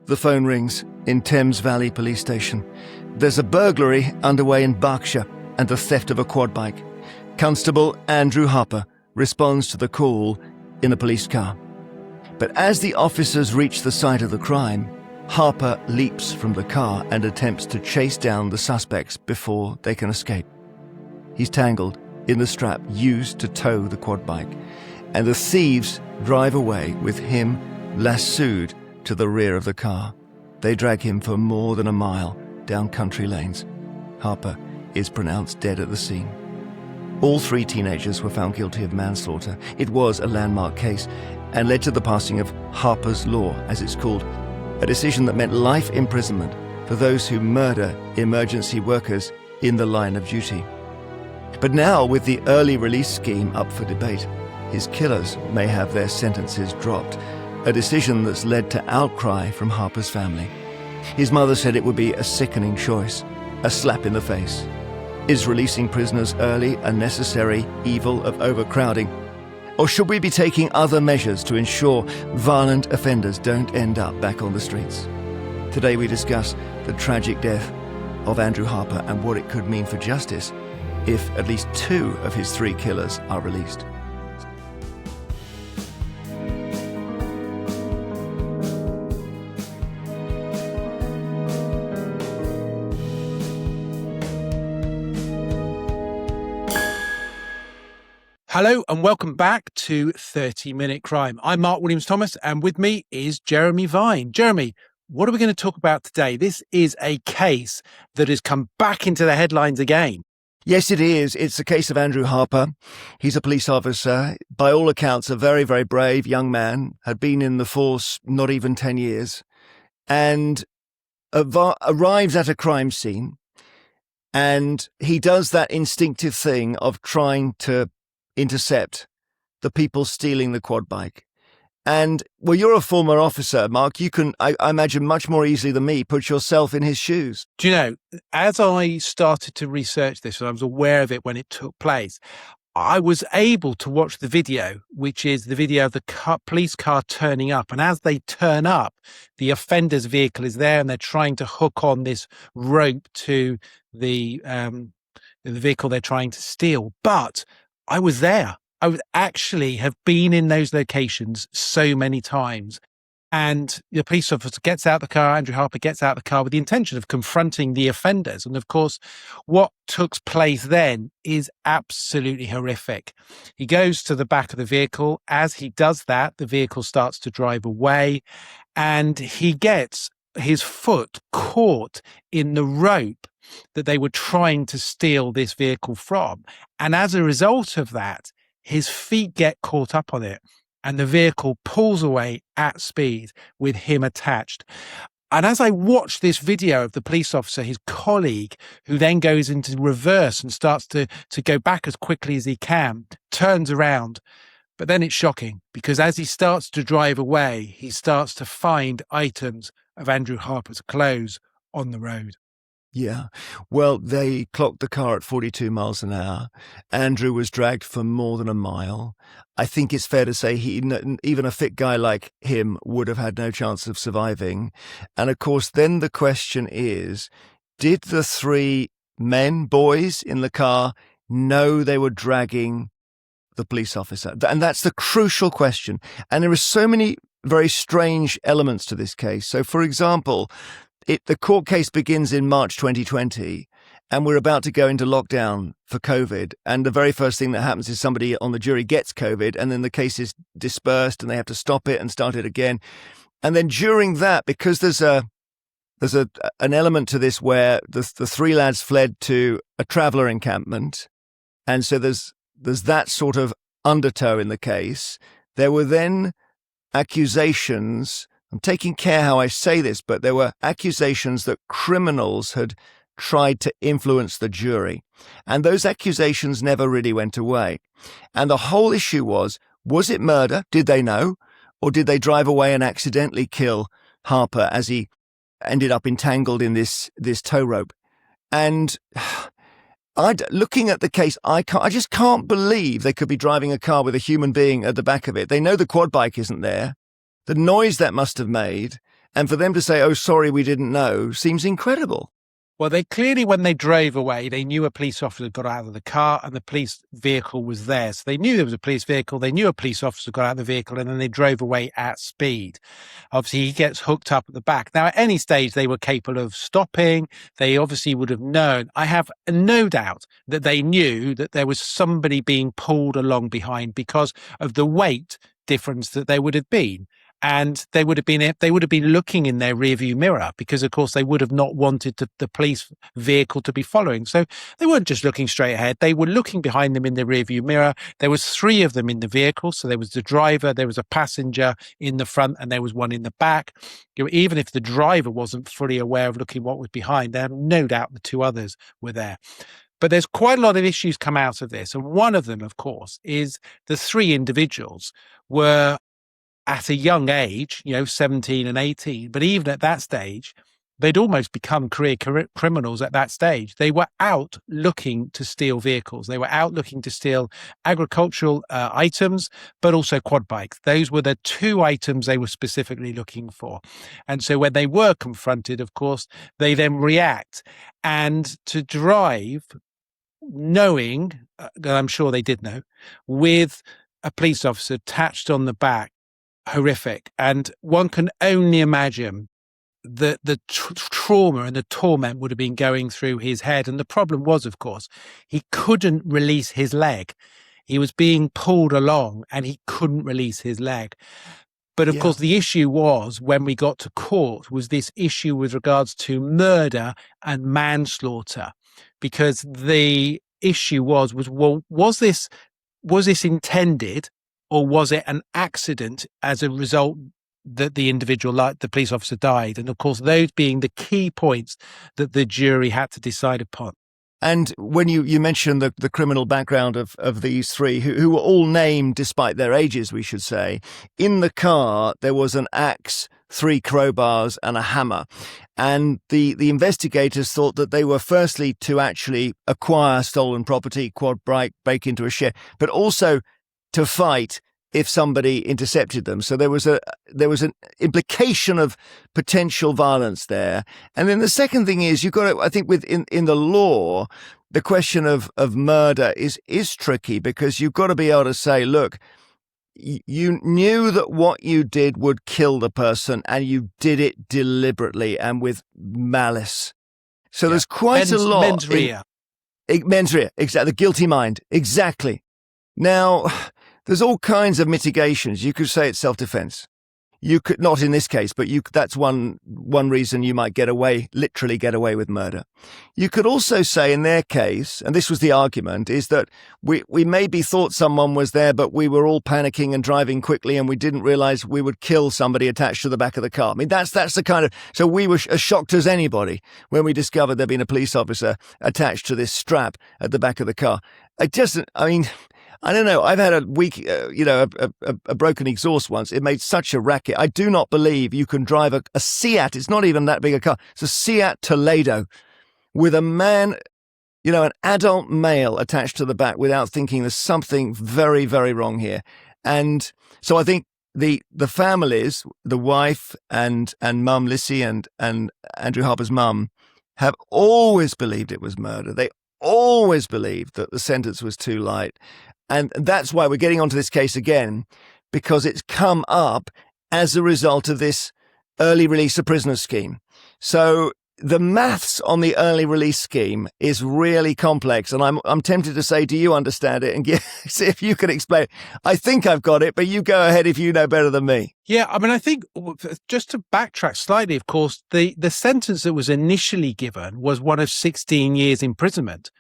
The phone rings in Thames Valley Police Station. There's a burglary underway in Berkshire and the theft of a quad bike. Constable Andrew Harper responds to the call in a police car. But as the officers reach the site of the crime, Harper leaps from the car and attempts to chase down the suspects before they can escape. He's tangled in the strap used to tow the quad bike, and the thieves drive away with him lassoed to the rear of the car. They drag him for more than a mile down country lanes. Harper is pronounced dead at the scene. All three teenagers were found guilty of manslaughter. It was a landmark case and led to the passing of Harper's Law, as it's called, a decision that meant life imprisonment for those who murder emergency workers in the line of duty. But now, with the early release scheme up for debate, his killers may have their sentences dropped, a decision that's led to outcry from Harper's family. His mother said it would be a sickening choice, a slap in the face. Is releasing prisoners early a necessary evil of overcrowding? Or should we be taking other measures to ensure violent offenders don't end up back on the streets? Today we discuss the tragic death of Andrew Harper and what it could mean for justice if at least 2 of his 3 killers are released. Hello and welcome back to 30-Minute Crime. I'm Mark Williams-Thomas and with me is Jeremy Vine. Jeremy, what are we going to talk about today? This is a case that has come back into the headlines again. Yes, it is. It's the case of Andrew Harper. He's a police officer. By all accounts, a very, very brave young man, had been in the force not even 10 years, and arrives at a crime scene. And he does that instinctive thing of trying to intercept the people stealing the quad bike. And, well, you're a former officer, Mark. You can, I imagine, much more easily than me, put yourself in his shoes. Do you know, as I started to research this, and I was aware of it when it took place, I was able to watch the video, which is the video of the police car turning up. And as they turn up, the offender's vehicle is there and they're trying to hook on this rope to the vehicle they're trying to steal. But I was there. I would actually have been in those locations so many times. And the police officer gets out the car, Andrew Harper gets out the car with the intention of confronting the offenders. And of course, what took place then is absolutely horrific. He goes to the back of the vehicle. As he does that, the vehicle starts to drive away and he gets his foot caught in the rope that they were trying to steal this vehicle from. And as a result of that, his feet get caught up on it and the vehicle pulls away at speed with him attached. And as I watch this video of the police officer, his colleague, who then goes into reverse and starts to go back as quickly as he can, turns around. But then it's shocking because as he starts to drive away, he starts to find items of Andrew Harper's clothes on the road. Yeah. Well, they clocked the car at 42 miles an hour. Andrew was dragged for more than a mile. I think it's fair to say even a fit guy like him would have had no chance of surviving. And of course, then the question is, did the 3 boys in the car know they were dragging the police officer? And that's the crucial question. And there are so many very strange elements to this case. So, for example, the court case begins in March 2020, and we're about to go into lockdown for COVID. And the very first thing that happens is somebody on the jury gets COVID, and then the case is dispersed, and they have to stop it and start it again. And then during that, because there's an element to this where the 3 lads fled to a traveller encampment, and so there's that sort of undertow in the case. There were then accusations. I'm taking care how I say this, but there were accusations that criminals had tried to influence the jury. And those accusations never really went away. And the whole issue was it murder? Did they know? Or did they drive away and accidentally kill Harper as he ended up entangled in this tow rope? And looking at the case, I just can't believe they could be driving a car with a human being at the back of it. They know the quad bike isn't there. The noise that must have made, And for them to say, oh, sorry, we didn't know, seems incredible. Well, they clearly, when they drove away, they knew a police officer got out of the car and the police vehicle was there. So they knew there was a police vehicle. They knew a police officer got out of the vehicle, and then they drove away at speed. Obviously, he gets hooked up at the back. Now, at any stage, they were capable of stopping. They obviously would have known. I have no doubt that they knew that there was somebody being pulled along behind because of the weight difference that there would have been. And they would have been looking in their rearview mirror because, of course, they would have not wanted the police vehicle to be following. So they weren't just looking straight ahead. They were looking behind them in the rearview mirror. There was 3 of them in the vehicle. So there was the driver, there was a passenger in the front, and there was one in the back. Even if the driver wasn't fully aware of looking what was behind, they had no doubt the 2 others were there. But there's quite a lot of issues come out of this. And one of them, of course, is the 3 individuals were at a young age, 17 and 18. But even at that stage, they'd almost become career criminals at that stage. They were out looking to steal vehicles. They were out looking to steal agricultural items, but also quad bikes. Those were the 2 items they were specifically looking for. And so when they were confronted, of course, they then react. And to drive, knowing, I'm sure they did know, with a police officer attached on the back, horrific. And one can only imagine the trauma and the torment would have been going through his head. And the problem was, of course, he couldn't release his leg. He was being pulled along and he couldn't release his leg. But of course, the issue was, when we got to court, was this issue with regards to murder and manslaughter, because the issue was this intended, or was it an accident as a result that the individual, like the police officer, died? And of course, those being the key points that the jury had to decide upon. And when you mentioned the criminal background of these 3, who were all named despite their ages, we should say, in the car there was an axe, 3 crowbars and a hammer. And the investigators thought that they were firstly to actually acquire stolen property, quad bike, break into a shed, but also to fight if somebody intercepted them. So there was an implication of potential violence there. And then the second thing is, you've got to, I think, in the law, the question of murder is tricky, because you've got to be able to say, look, you knew that what you did would kill the person, and you did it deliberately and with malice. So there's quite a lot. Mens rea. Mens rea, exactly. The guilty mind, exactly. Now, there's all kinds of mitigations. You could say it's self-defense. You could, not in this case, but that's one reason you might literally get away with murder. You could also say in their case, and this was the argument, is that we maybe thought someone was there, but we were all panicking and driving quickly, and we didn't realize we would kill somebody attached to the back of the car. I mean, that's the kind of, so we were as shocked as anybody when we discovered there'd been a police officer attached to this strap at the back of the car. I don't know. I've had a week, a broken exhaust once. It made such a racket. I do not believe you can drive a Seat. It's not even that big a car. It's a Seat Toledo with a man, an adult male attached to the back, without thinking there's something very, very wrong here. And so I think the families, the wife and mum, Lissy, and Andrew Harper's mum, have always believed it was murder. They always believed that the sentence was too light. And that's why we're getting onto this case again, because it's come up as a result of this early release of prisoners scheme. So the maths on the early release scheme is really complex, and I'm tempted to say, do you understand it? And see if you can explain it. I think I've got it, but you go ahead if you know better than me. Yeah, I mean, I think, just to backtrack slightly, of course, the sentence that was initially given was one of 16 years imprisonment.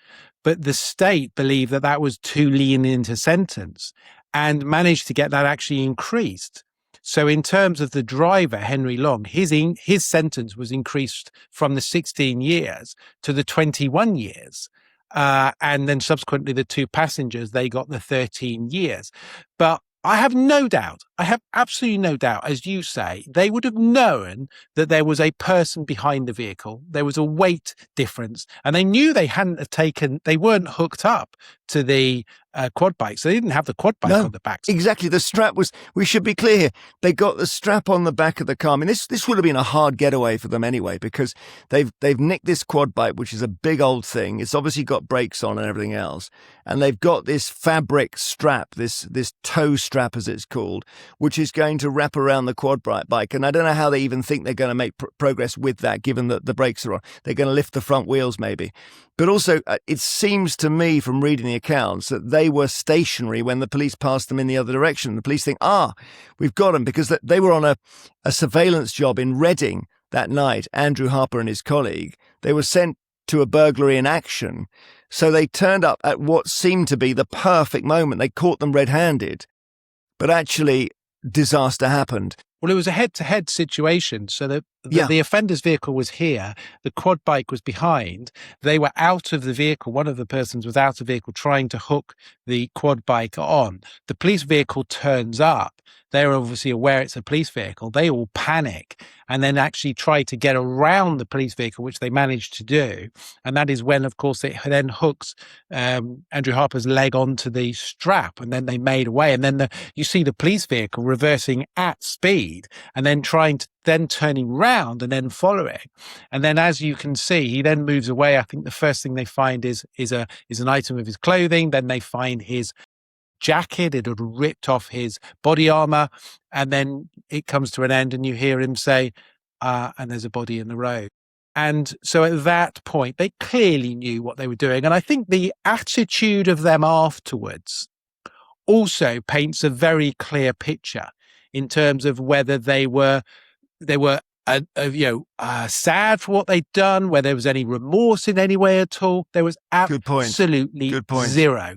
But the state believed that was too lenient a sentence and managed to get that actually increased. So in terms of the driver, Henry Long, his sentence was increased from the 16 years to the 21 years. And then subsequently the 2 passengers, they got the 13 years. But I have absolutely no doubt, as you say, they would have known that there was a person behind the vehicle. There was a weight difference, and they knew they weren't hooked up to the quad bike. So they didn't have the quad bike No, on the back. exactly. The strap was, we should be clear here, they got the strap on the back of the car. I mean, this would have been a hard getaway for them anyway, because they've nicked this quad bike, which is a big old thing. It's obviously got brakes on and everything else. And they've got this fabric strap, this toe strap as it's called, which is going to wrap around the quad bike. And I don't know how they even think they're going to make progress with that, given that the brakes are on. They're going to lift the front wheels maybe. But also, it seems to me from reading the accounts that they were stationary when the police passed them in the other direction. The police think, we've got them, because they were on a surveillance job in Reading that night, Andrew Harper and his colleague. They were sent to a burglary in action. So they turned up at what seemed to be the perfect moment. They caught them red-handed. But actually, disaster happened. Well, it was a head-to-head situation. So the offender's vehicle was here. The quad bike was behind. They were out of the vehicle. One of the persons was out of the vehicle trying to hook the quad bike on. The police vehicle turns up. They're obviously aware it's a police vehicle. They all panic and then actually try to get around the police vehicle, which they managed to do. And that is when, of course, it then hooks Andrew Harper's leg onto the strap, and then they made away. And then you see the police vehicle reversing at speed and then turning round and then following. And then, as you can see, he then moves away. I think the first thing they find is an item of his clothing. Then they find his jacket. It had ripped off his body armor. And then it comes to an end and you hear him say, and there's a body in the road. And so at that point, they clearly knew what they were doing. And I think the attitude of them afterwards also paints a very clear picture in terms of whether they were sad for what they'd done, whether there was any remorse in any way at all. There was absolutely zero.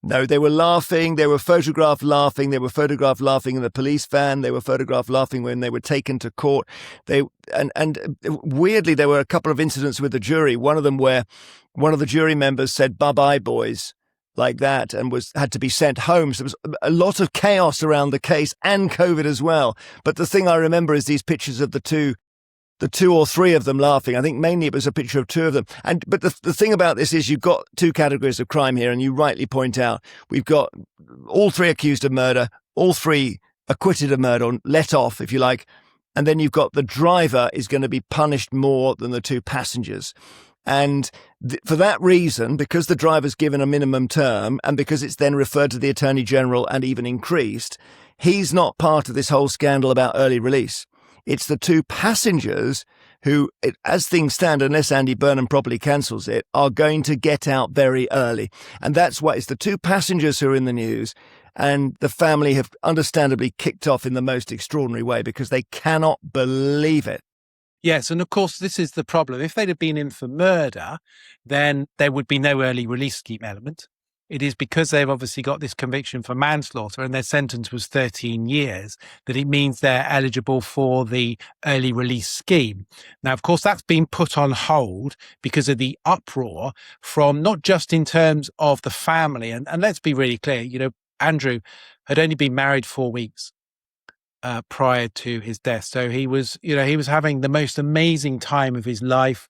No, they were laughing. They were photographed laughing. They were photographed laughing in the police van. They were photographed laughing when they were taken to court. And weirdly, there were a couple of incidents with the jury. One of them where one of the jury members said, "Bye-bye, boys," like that, and had to be sent home. So there was a lot of chaos around the case, and COVID as well. But the thing I remember is these pictures of the two or three of them laughing. I think mainly it was a picture of two of them. But the thing about this is you've got two categories of crime here, and you rightly point out we've got all three accused of murder, all three acquitted of murder, or let off, if you like. And then you've got the driver is going to be punished more than the two passengers. And for that reason, because the driver's given a minimum term and because it's then referred to the Attorney General and even increased, he's not part of this whole scandal about early release. It's the two passengers who, as things stand, unless Andy Burnham properly cancels it, are going to get out very early. And that's why it's the two passengers who are in the news. And the family have understandably kicked off in the most extraordinary way because they cannot believe it. Yes, and of course, this is the problem. If they'd have been in for murder, then there would be no early release scheme element. It is because they've obviously got this conviction for manslaughter and their sentence was 13 years that it means they're eligible for the early release scheme. Now, of course, that's been put on hold because of the uproar from not just in terms of the family. And let's be really clear, Andrew had only been married 4 weeks prior to his death. So he was having the most amazing time of his life.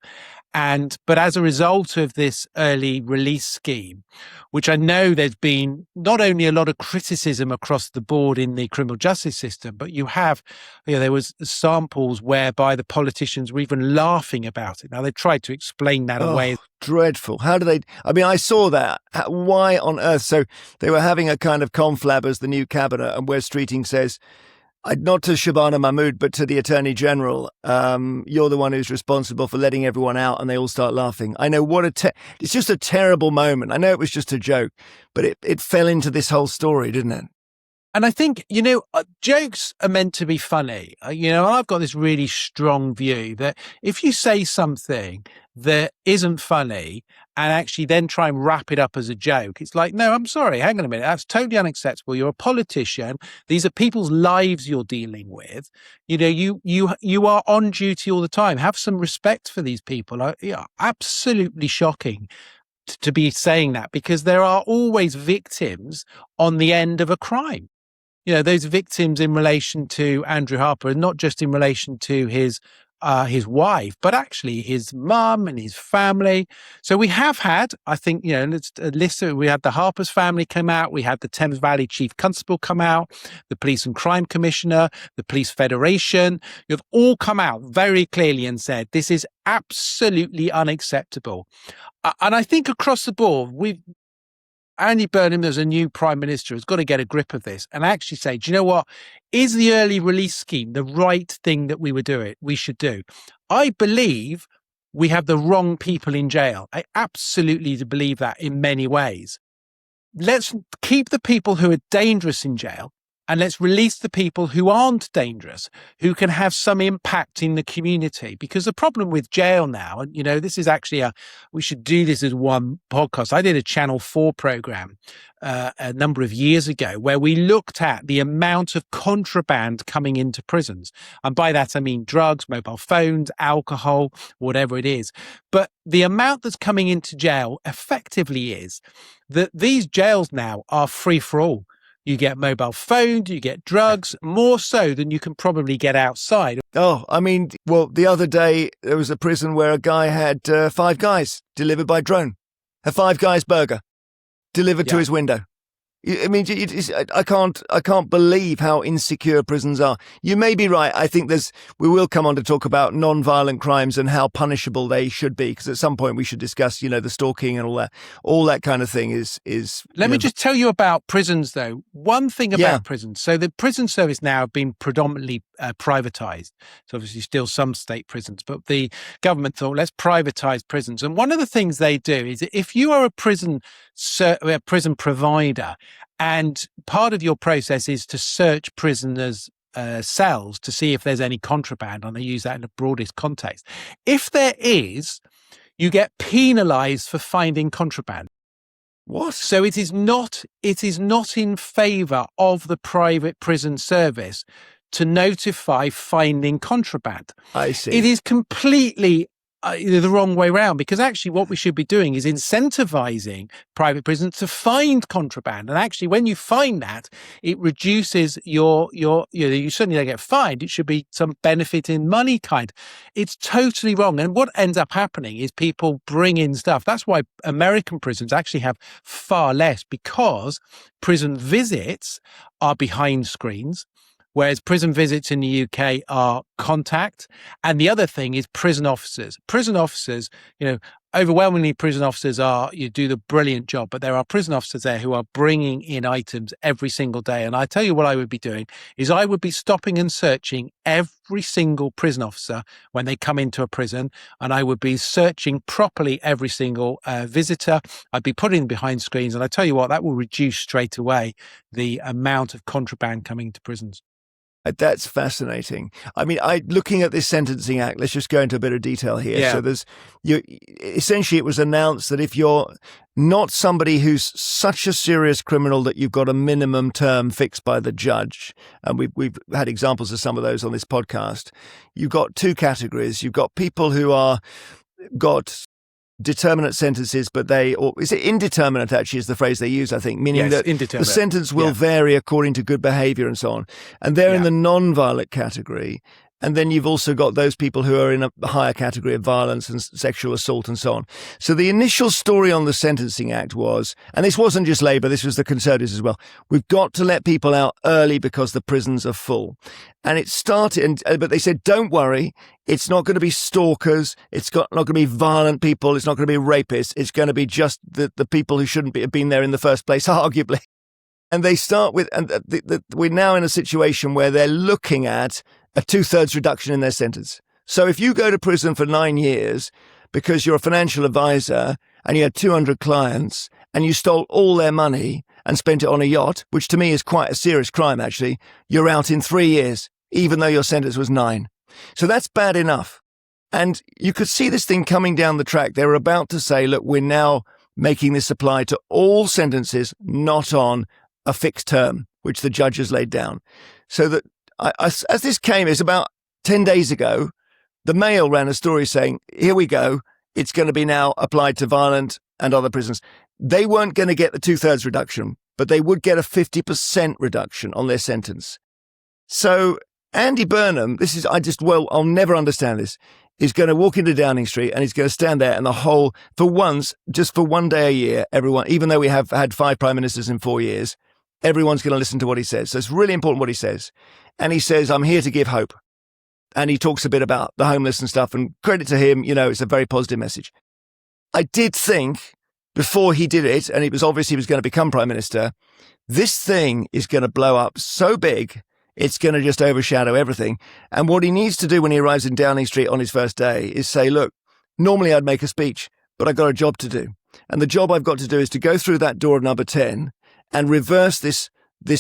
But as a result of this early release scheme, which I know there's been not only a lot of criticism across the board in the criminal justice system, but there was samples whereby the politicians were even laughing about it. Now, they tried to explain that away. Dreadful. How do they? I mean, I saw that. Why on earth? So they were having a kind of conflab as the new cabinet, and where Streeting says, not to Shabana Mahmood, but to the Attorney General, you're the one who's responsible for letting everyone out, and they all start laughing. I know it's just a terrible moment. I know it was just a joke, but it fell into this whole story, didn't it? And I think, jokes are meant to be funny. I've got this really strong view that if you say something that isn't funny and actually then try and wrap it up as a joke, it's like, no, I'm sorry, hang on a minute. That's totally unacceptable. You're a politician. These are people's lives you're dealing with. You are on duty all the time. Have some respect for these people. Absolutely shocking to be saying that, because there are always victims on the end of a crime. Those victims in relation to Andrew Harper, and not just in relation to his his wife, but actually his mum and his family. So we have had, I think, let's list it. We had the Harper's family come out. We had the Thames Valley Chief Constable come out, the Police and Crime Commissioner, the Police Federation. You've all come out very clearly and said this is absolutely unacceptable. And I think across the board, Andy Burnham, as a new Prime Minister, has got to get a grip of this and actually say, do you know what? Is the early release scheme the right thing that we should do? I believe we have the wrong people in jail. I absolutely believe that in many ways. Let's keep the people who are dangerous in jail, and let's release the people who aren't dangerous, who can have some impact in the community. Because the problem with jail now, and this is actually we should do this as one podcast. I did a Channel 4 program a number of years ago where we looked at the amount of contraband coming into prisons. And by that, I mean drugs, mobile phones, alcohol, whatever it is. But the amount that's coming into jail effectively is that these jails now are free for all. You get mobile phones, you get drugs, more so than you can probably get outside. Oh, I mean, well, the other day there was a prison where a guy had 5 Guys delivered by drone. A 5 Guys burger delivered to his window. I mean, I can't believe how insecure prisons are. You may be right. I think we will come on to talk about non-violent crimes and how punishable they should be, because at some point we should discuss, the stalking and all that kind of thing is. Let me just tell you about prisons, though. One thing about prisons. So the prison service now have been predominantly privatized. It's obviously still some state prisons, but the government thought, let's privatize prisons. And one of the things they do is if you are a prison provider, and part of your process is to search prisoners' cells to see if there's any contraband, and I use that in the broadest context. If there is, you get penalized for finding contraband. What? So it is not in favor of the private prison service to notify finding contraband. I see. It is completely the wrong way around, because actually what we should be doing is incentivizing private prisons to find contraband. And actually, when you find that, it reduces you certainly don't get fined. It should be some benefit in money kind. It's totally wrong. And what ends up happening is people bring in stuff. That's why American prisons actually have far less, because prison visits are behind screens, whereas prison visits in the UK are contact. And the other thing is prison officers. Prison officers, overwhelmingly prison officers do the brilliant job, but there are prison officers there who are bringing in items every single day. And I tell you what I would be doing is I would be stopping and searching every single prison officer when they come into a prison, and I would be searching properly every single visitor. I'd be putting them behind screens, and I tell you what, that will reduce straight away the amount of contraband coming to prisons. That's fascinating. I mean, looking at this Sentencing Act, let's just go into a bit of detail here. Yeah. So essentially it was announced that if you're not somebody who's such a serious criminal that you've got a minimum term fixed by the judge, and we've had examples of some of those on this podcast, you've got 2 categories. You've got people who got determinate sentences, or is it indeterminate actually is the phrase they use, I think, meaning that the sentence will vary according to good behavior and so on. And they're in the non-violent category. And then you've also got those people who are in a higher category of violence and sexual assault and so on. So the initial story on the Sentencing Act was, and this wasn't just Labour, this was the Conservatives as well, we've got to let people out early because the prisons are full. And it started, but they said, don't worry, it's not going to be stalkers, not going to be violent people, it's not going to be rapists, it's going to be just the people who shouldn't have been there in the first place, arguably. And they start with, and we're now in a situation where they're looking at a 2/3 reduction in their sentence. So if you go to prison for 9 years because you're a financial advisor and you had 200 clients and you stole all their money and spent it on a yacht, which to me is quite a serious crime actually, you're out in 3 years, even though your sentence was 9. So that's bad enough. And you could see this thing coming down the track. They were about to say, look, we're now making this apply to all sentences, not on a fixed term, which the judge has laid down. So that as this came, it's about 10 days ago, the Mail ran a story saying, here we go, it's going to be now applied to violent and other prisons. They weren't going to get the 2/3 reduction, but they would get a 50% reduction on their sentence. So Andy Burnham, I'll never understand this, is going to walk into Downing Street and he's going to stand there and just for one day a year, everyone, even though we have had 5 prime ministers in 4 years, everyone's going to listen to what he says. So it's really important what he says. And he says, I'm here to give hope. And he talks a bit about the homeless and stuff, and credit to him, it's a very positive message. I did think before he did it, and it was obvious he was going to become prime minister, this thing is going to blow up so big, it's going to just overshadow everything. And what he needs to do when he arrives in Downing Street on his first day is say, look, normally I'd make a speech, but I've got a job to do. And the job I've got to do is to go through that door of number 10 and reverse this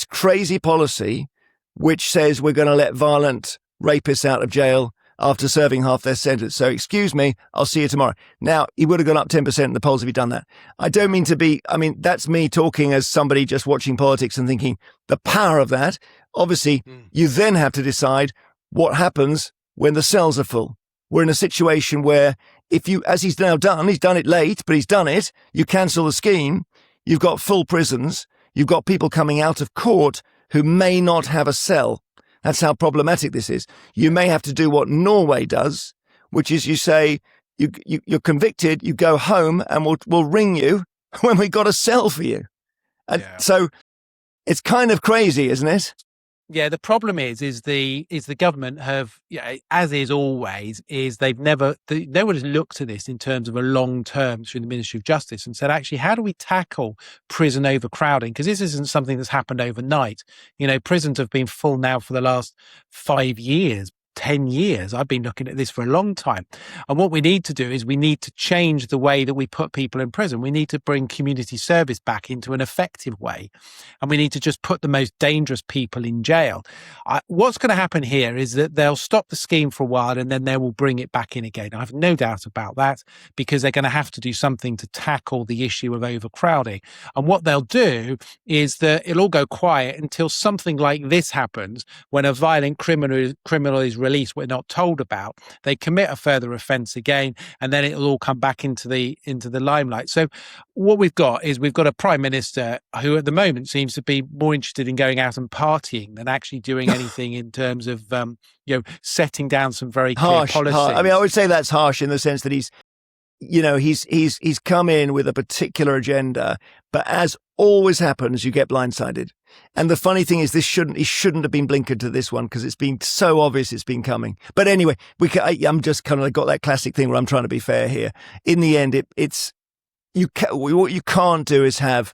crazy policy which says we're going to let violent rapists out of jail after serving half their sentence. So excuse me, I'll see you tomorrow. Now, he would have gone up 10% in the polls if he'd done that. I don't mean to be, that's me talking as somebody just watching politics and thinking the power of that. Obviously, you then have to decide what happens when the cells are full. We're in a situation where as he's now done, he's done it late, but he's done it, you cancel the scheme, you've got full prisons, you've got people coming out of court who may not have a cell. That's how problematic this is. You may have to do what Norway does, which is you say, you're convicted, you go home and we'll ring you when we got a cell for you. And so it's kind of crazy, isn't it? Yeah, the problem is the government have, as is always, is no one has looked at this in terms of a long term through the Ministry of Justice and said, actually, how do we tackle prison overcrowding? Because this isn't something that's happened overnight. Prisons have been full now for the last 5 years. 10 years. I've been looking at this for a long time. And what we need to do is we need to change the way that we put people in prison. We need to bring community service back into an effective way. And we need to just put the most dangerous people in jail. What's going to happen here is that they'll stop the scheme for a while and then they will bring it back in again. I have no doubt about that, because they're going to have to do something to tackle the issue of overcrowding. And what they'll do is that it'll all go quiet until something like this happens, when a violent criminal is released we're not told about, they commit a further offence again, and then it'll all come back into the limelight. So what we've got a prime minister who at the moment seems to be more interested in going out and partying than actually doing anything in terms of setting down some very clear policies. I would say that's harsh in the sense that he's come in with a particular agenda, but as always happens, you get blindsided. And the funny thing is, he shouldn't have been blinkered to this one, because it's been so obvious it's been coming. But anyway, I'm just kind of got that classic thing where I'm trying to be fair here. In the end, what you can't do is have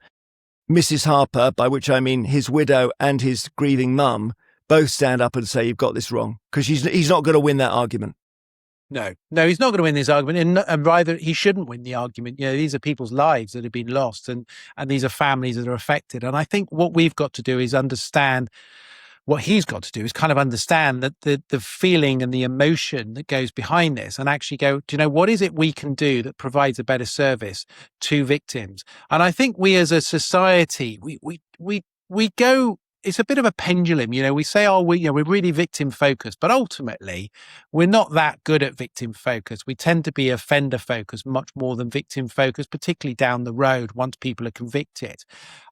Mrs. Harper, by which I mean his widow and his grieving mum, both stand up and say you've got this wrong, because he's not going to win that argument. No, he's not going to win this argument, and rather he shouldn't win the argument. These are people's lives that have been lost, and these are families that are affected. And I think what we've got to do is understand, what he's got to do is kind of understand that the feeling and the emotion that goes behind this, and actually go, do you know, what is it we can do that provides a better service to victims? And I think we as a society, we go, it's a bit of a pendulum. We say, we're really victim focused, but ultimately we're not that good at victim focus. We tend to be offender focused much more than victim focused, particularly down the road once people are convicted.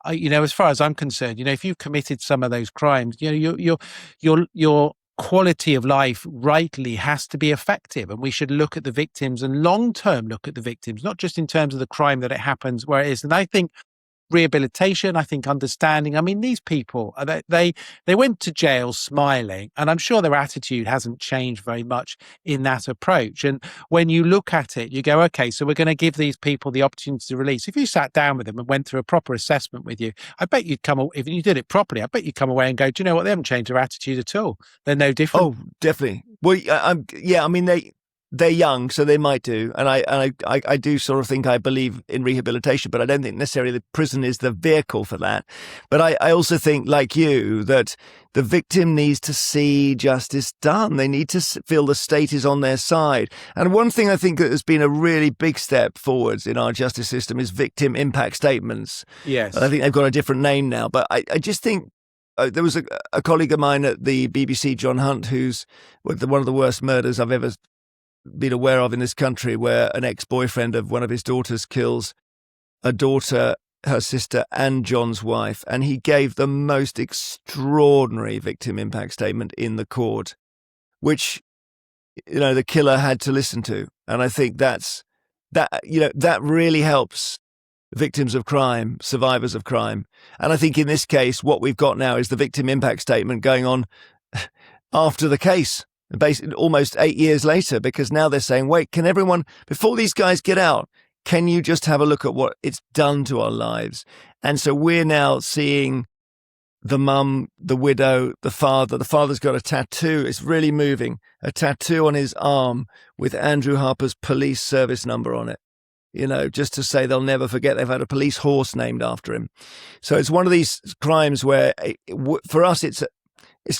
As far as I'm concerned, if you've committed some of those crimes, your quality of life rightly has to be effective, and we should look at the victims and long term look at the victims, not just in terms of the crime that it happens where it is. And I think rehabilitation, I think understanding. I mean, these people, they went to jail smiling, and I'm sure their attitude hasn't changed very much in that approach. And when you look at it, you go, okay, so we're going to give these people the opportunity to release. If you sat down with them and went through a proper assessment with you, I bet you'd if you did it properly, I bet you'd come away and go, do you know what? They haven't changed their attitude at all. They're no different. Oh, definitely. Well, they're young, so they might do. And I do sort of think I believe in rehabilitation, but I don't think necessarily the prison is the vehicle for that. But I also think, like you, that the victim needs to see justice done. They need to feel the state is on their side. And one thing I think that has been a really big step forwards in our justice system is victim impact statements. Yes. And I think they've got a different name now. But I just think there was a colleague of mine at the BBC, John Hunt, who's one of the worst murders I've ever been aware of in this country, where an ex-boyfriend of one of his daughters kills a daughter her sister and John's wife, and he gave the most extraordinary victim impact statement in the court, which, the killer had to listen to. And I think that really helps victims of crime, survivors of crime. And I think in this case, what we've got now is the victim impact statement going on after the case, basically almost 8 years later, because now they're saying, wait, can everyone, before these guys get out, can you just have a look at what it's done to our lives? And so we're now seeing the mum, the widow, the father. The father's got a tattoo. It's really moving. A tattoo on his arm with Andrew Harper's police service number on it. Just to say they'll never forget they've had a police horse named after him. So it's one of these crimes where, for us, it's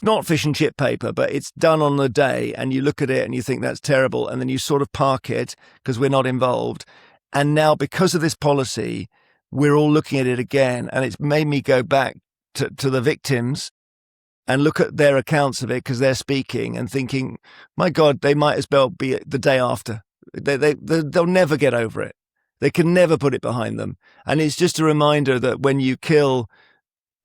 not fish and chip paper, but it's done on the day, and you look at it and you think that's terrible, and then you sort of park it because we're not involved. And now, because of this policy, we're all looking at it again, and it's made me go back to the victims and look at their accounts of it, because they're speaking and thinking, my God, they might as well be the day after. They'll never get over it. They can never put it behind them. And it's just a reminder that when you kill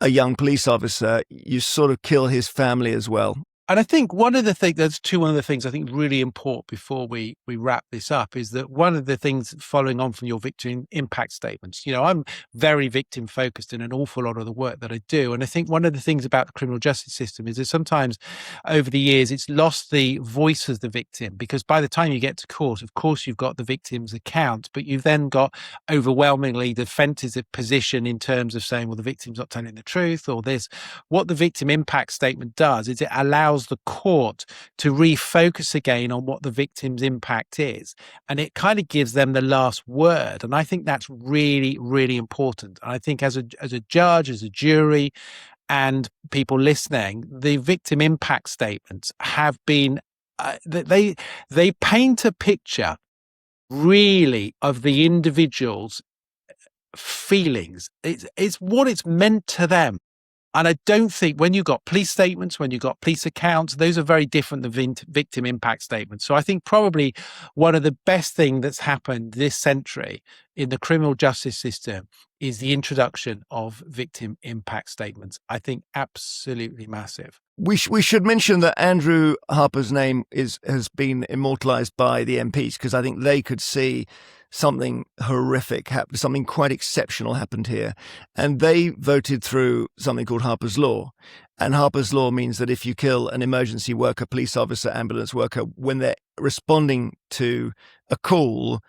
a young police officer, you sort of kill his family as well. And I think one of the things I think really important before we wrap this up is that one of the things following on from your victim impact statements, I'm very victim focused in an awful lot of the work that I do. And I think one of the things about the criminal justice system is that sometimes over the years, it's lost the voice of the victim, because by the time you get to court, of course, you've got the victim's account, but you've then got overwhelmingly the defense's position in terms of saying, well, the victim's not telling the truth or this. What the victim impact statement does is it allows the court to refocus again on what the victim's impact is. And it kind of gives them the last word. And I think that's really, really important. And I think as a judge, as a jury, and people listening, the victim impact statements have been, they paint a picture really of the individual's feelings. It's what it's meant to them. And I don't think when you've got police statements, when you've got police accounts, those are very different than victim impact statements. So I think probably one of the best things that's happened this century in the criminal justice system is the introduction of victim impact statements. I think absolutely massive. We should mention that Andrew Harper's name has been immortalised by the MPs, because I think they could see something horrific happened, something quite exceptional happened here. And they voted through something called Harper's Law. And Harper's Law means that if you kill an emergency worker, police officer, ambulance worker, when they're responding to a call,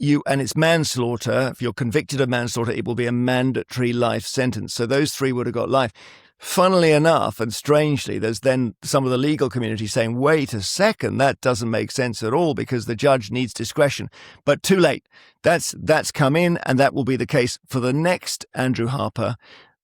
and it's manslaughter, if you're convicted of manslaughter, it will be a mandatory life sentence. So those three would have got life. Funnily enough, and strangely, there's then some of the legal community saying, wait a second, that doesn't make sense at all, because the judge needs discretion. But too late. That's come in, and that will be the case for the next Andrew Harper,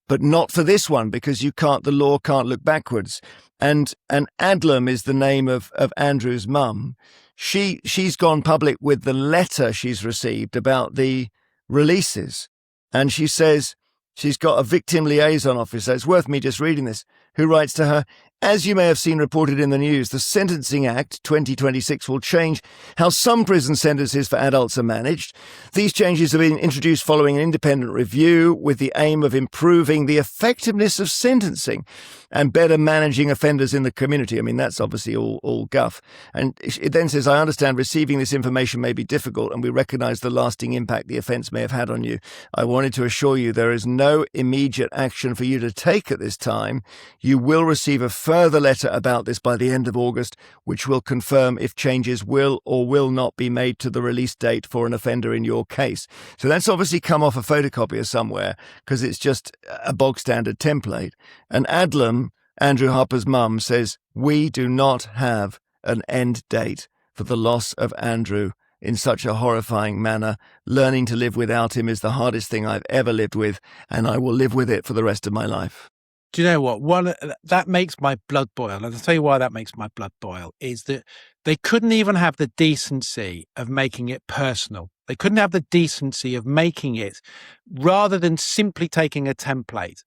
but not for this one, because the law can't look backwards. And Adlam is the name of Andrew's mum. She's gone public with the letter she's received about the releases. And she says, she's got a victim liaison officer, it's worth me just reading this, who writes to her, as you may have seen reported in the news, the Sentencing Act 2026 will change how some prison sentences for adults are managed. These changes have been introduced following an independent review with the aim of improving the effectiveness of sentencing and better managing offenders in the community. I mean, that's obviously all guff. And it then says, I understand receiving this information may be difficult, and we recognise the lasting impact the offence may have had on you. I wanted to assure you there is no immediate action for you to take at this time. You will receive a further letter about this by the end of August, which will confirm if changes will or will not be made to the release date for an offender in your case. So that's obviously come off a photocopier somewhere, because it's just a bog standard template. And Adlam, Andrew Harper's mum, says, we do not have an end date for the loss of Andrew in such a horrifying manner. Learning to live without him is the hardest thing I've ever lived with, and I will live with it for the rest of my life. Do you know what? That makes my blood boil. And I'll tell you why that makes my blood boil, is that they couldn't even have the decency of making it personal. They couldn't have the decency of making it, rather than simply taking a template,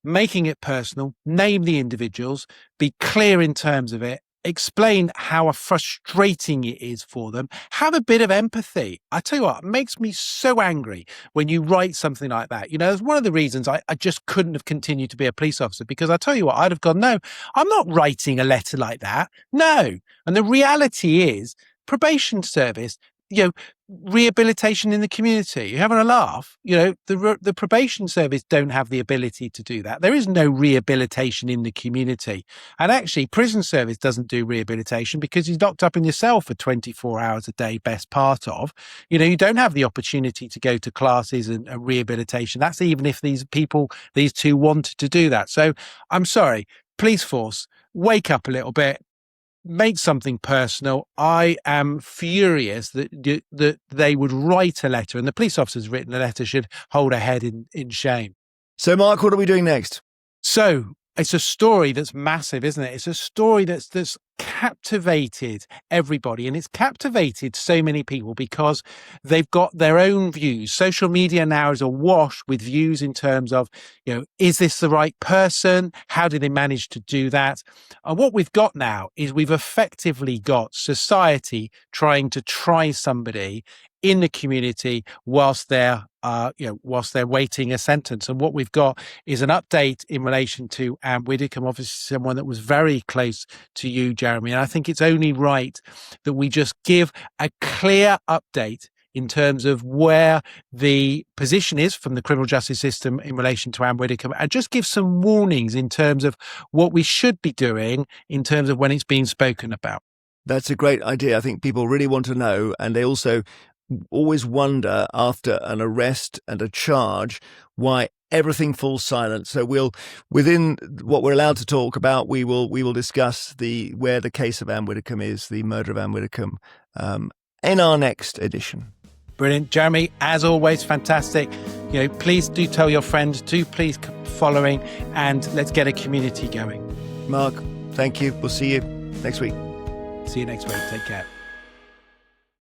making it personal, name the individuals, be clear in terms of it, explain how frustrating it is for them. Have a bit of empathy. I tell you what, it makes me so angry when you write something like that. It's one of the reasons I just couldn't have continued to be a police officer, because I tell you what, I'd have gone, no, I'm not writing a letter like that. No. And the reality is, probation service, rehabilitation in the community. You're having a laugh. The probation service don't have the ability to do that. There is no rehabilitation in the community. And actually, prison service doesn't do rehabilitation because he's locked up in your cell for 24 hours a day, best part of. You don't have the opportunity to go to classes and rehabilitation. That's even if these two wanted to do that. So I'm sorry, police force, wake up a little bit. Make something personal. I am furious that they would write a letter, and the police officer's written a letter should hold a head in shame. So, Mark, what are we doing next? So it's a story that's massive, isn't it? It's a story that's captivated everybody, and it's captivated so many people because they've got their own views. Social media now is awash with views in terms of, is this the right person? How did they manage to do that? And what we've got now is we've effectively got society trying to try somebody in the community whilst they're waiting a sentence. And what we've got is an update in relation to Anne Widdecombe, obviously someone that was very close to you, Jeremy. And I think it's only right that we just give a clear update in terms of where the position is from the criminal justice system in relation to Anne Widdecombe, and just give some warnings in terms of what we should be doing in terms of when it's being spoken about. That's a great idea. I think people really want to know, and they also always wonder after an arrest and a charge why everything falls silent. So within what we're allowed to talk about, we will discuss where the case of Anne Widdecombe is, the murder of Anne Widdecombe, in our next edition. Brilliant, Jeremy. As always, fantastic. Please do tell your friends. Do please keep following, and let's get a community going. Mark, thank you. We'll see you next week. See you next week. Take care.